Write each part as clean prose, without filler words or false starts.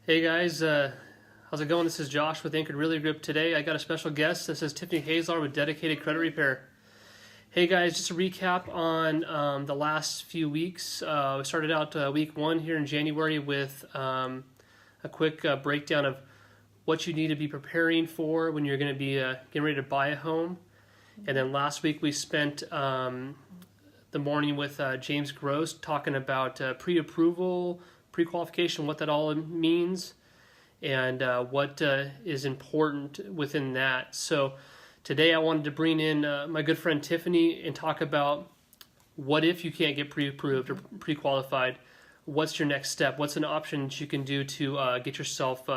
Hey guys, how's it going? This is Josh with Anchored Realty Group. Today I got a special guest. This is Tiffany Hazlar with Dedicated Credit Repair. Hey guys, just a recap on the last few weeks. We started out week one here in January with a quick breakdown of what you need to be preparing for when you're going to be getting ready to buy a home. And then last week we spent the morning with James Gross talking about pre-approval, pre-qualification, what that all means, and what is important within that. So today I wanted to bring in my good friend Tiffany and talk about what if you can't get pre-approved or pre-qualified. What's your next step? What's an option that you can do to get yourself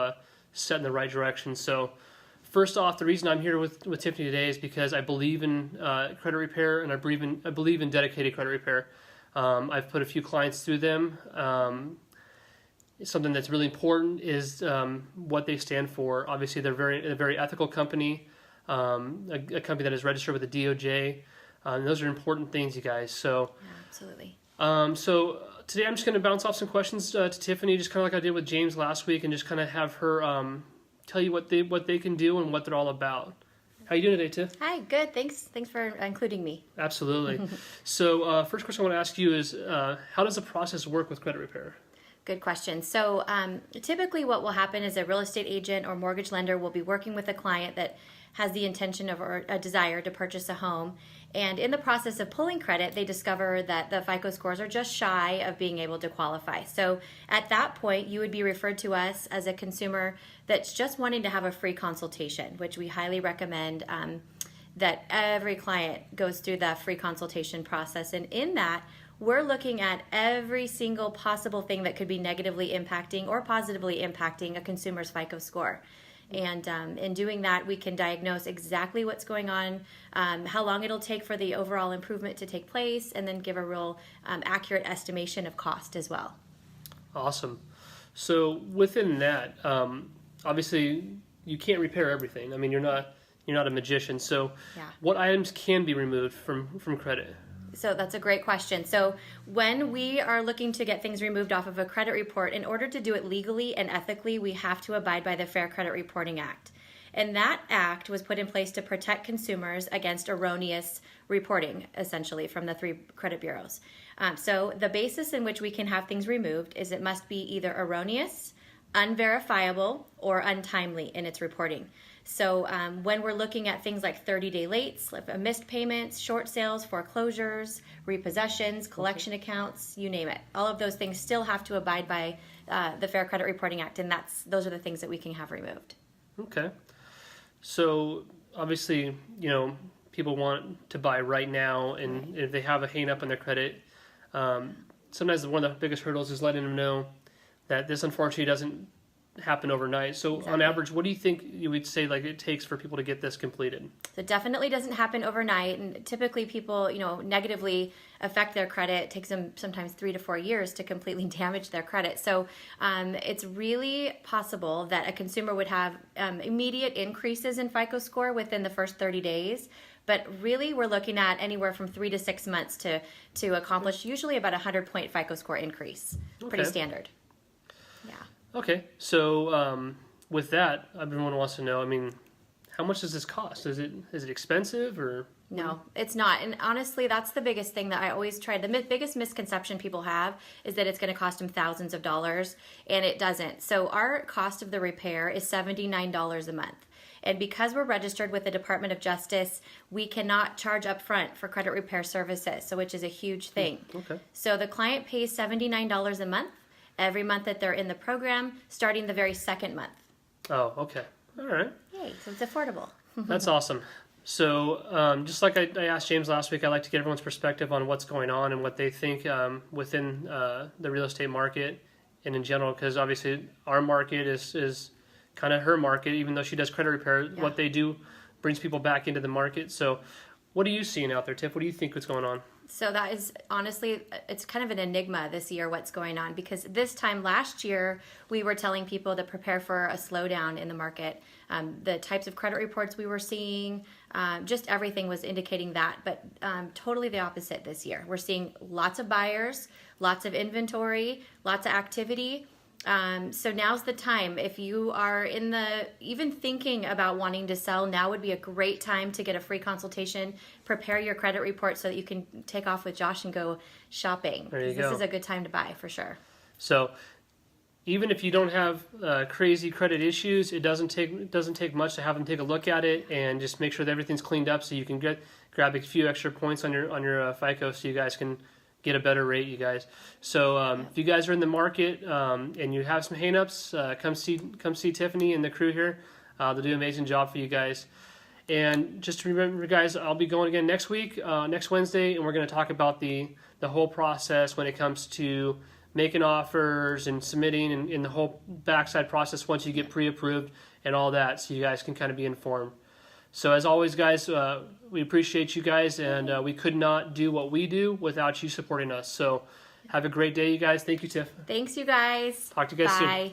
set in the right direction? So first off, the reason I'm here with Tiffany today is because I believe in credit repair, and I believe in dedicated credit repair. I've put a few clients through them. Something that's really important is what they stand for. Obviously, they're a very ethical company, a company that is registered with the DOJ. And those are important things, you guys. So, Yeah, absolutely. So today I'm just going to bounce off some questions to Tiffany, just kind of like I did with James last week, and just kind of have her tell you what they can do and what they're all about. How you doing today, Tiff? Hi, good. Thanks for including me. Absolutely. So, first question I want to ask you is, how does the process work with credit repair? Good question. So typically what will happen is a real estate agent or mortgage lender will be working with a client that has the intention of or a desire to purchase a home. And in the process of pulling credit, they discover that the FICO scores are just shy of being able to qualify. So at that point, you would be referred to us as a consumer that's just wanting to have a free consultation, which we highly recommend that every client goes through that free consultation process. And in that, we're looking at every single possible thing that could be negatively impacting or positively impacting a consumer's FICO score. And in doing that, we can diagnose exactly what's going on, how long it'll take for the overall improvement to take place, and then give a real accurate estimation of cost as well. Awesome. So within that, obviously you can't repair everything. I mean, you're not a magician. So Yeah. what items can be removed from credit? So that's a great question. So when we are looking to get things removed off of a credit report, in order to do it legally and ethically, we have to abide by the Fair Credit Reporting Act. And that act was put in place to protect consumers against erroneous reporting, essentially, from the three credit bureaus. So the basis in which we can have things removed is it must be either erroneous, unverifiable, or untimely in its reporting. So when we're looking at things like 30-day lates, missed payments, short sales, foreclosures, repossessions, collection accounts, you name it, all of those things still have to abide by the Fair Credit Reporting Act, and those are the things that we can have removed. Okay. So obviously, people want to buy right now, and if they have a hang up on their credit, sometimes one of the biggest hurdles is letting them know that this unfortunately doesn't happen overnight. So Exactly. on average, what do you think you would say it takes for people to get this completed? So it definitely doesn't happen overnight, and typically people, negatively affect their credit. It takes them sometimes 3 to 4 years to completely damage their credit. So it's really possible that a consumer would have immediate increases in FICO score within the first 30 days. But really, we're looking at anywhere from 3 to 6 months to accomplish usually about a 100-point FICO score increase. Pretty Okay. standard. Yeah. Okay, so with that, everyone wants to know, how much does this cost? Is it expensive or? No, it's not. And honestly, that's the biggest thing that I always try. The biggest misconception people have is that it's going to cost them thousands of dollars, and it doesn't. So our cost of the repair is $79 a month. And because we're registered with the Department of Justice, we cannot charge up front for credit repair services, so which is a huge thing. Okay. So the client pays $79 a month every month that they're in the program, starting the very second month. Oh, okay. All right. Yay, so it's affordable. That's awesome. So just like I asked James last week, I like to get everyone's perspective on what's going on and what they think within the real estate market and in general, because obviously our market is kind of her market, even though she does credit repair. Yeah. What they do brings people back into the market. So what are you seeing out there, Tiff? What do you think is going on? So that is honestly, it's kind of an enigma this year what's going on, because this time last year we were telling people to prepare for a slowdown in the market. The types of credit reports we were seeing, just everything was indicating that, but totally the opposite this year. We're seeing lots of buyers, lots of inventory, lots of activity, So now's the time. If you are even thinking about wanting to sell, now would be a great time to get a free consultation. Prepare your credit report so that you can take off with Josh and go shopping. There you go. This is a good time to buy for sure. So even if you don't have crazy credit issues, it doesn't take much to have them take a look at it and just make sure that everything's cleaned up, so you can grab a few extra points on your FICO, so you guys can get a better rate, you guys. So if you guys are in the market and you have some hangups, come see Tiffany and the crew here. They'll do an amazing job for you guys. And just to remember, guys, I'll be going again next week, next Wednesday, and we're going to talk about the whole process when it comes to making offers and submitting and in the whole backside process once you get pre-approved and all that, so you guys can kind of be informed. So as always, guys, we appreciate you guys, and we could not do what we do without you supporting us. So have a great day, you guys. Thank you, Tiff. Thanks, you guys. Talk to you guys soon. Bye.